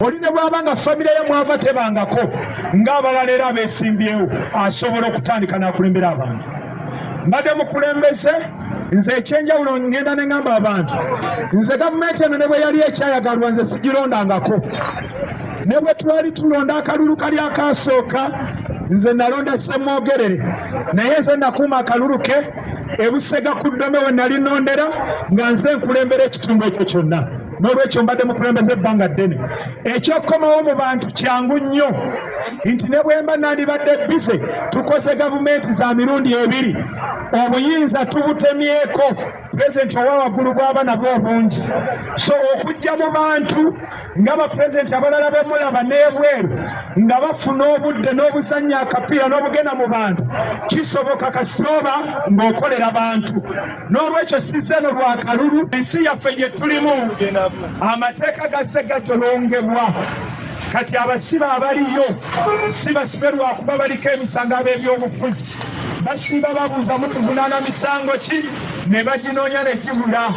oli ne bw'abanga famire ye mwava tebangako ng'abalala era abeesimbyewo asobola okutandika n'akulembera abantu. Mbadde mukulembeze nze ekyenjawulo ngenda ne ngamba abantu nze gavumenti eno ne bwe yali ekyayagalwa nze sigirondangako. Ne bwe twali tulonda akalulu kali akasooka nze nalonda Ssemwogerere naye nze nakuuma akalulu ke ebusega ku ddome we nali nondera nga nze nkulembera ekitundu ekyo kyonna. N'olwekyo mbadde mukulembeza ebbanga ddene. Ekyokukomawo mu bantu kyangu nnyo nti ne bwe mba nandibadde bize tukoze gavumenti za mirundi ebiri obuyinza tubutemyeko pulezidenti owa waggulu bw'aba nabwo obungi. So okujja mu bantu ng'abapulezidenti abalala bemulaba n'ebweru nga bafuna obudde n'obuzannya akapiira n'obugenda mu bantu kisoboka kasooba ng'okolera bantu. N'olwekyo sizeno lwa kalulu ensi yaffe gye tulimu amateeka gasse gatolongebwa. Kati abasibe abaliyo si basibe lwakuba baliko emisango ab'ebyobufuzi basiba babuuza mutuvunaana misango ki ne baginoonya ne gibula.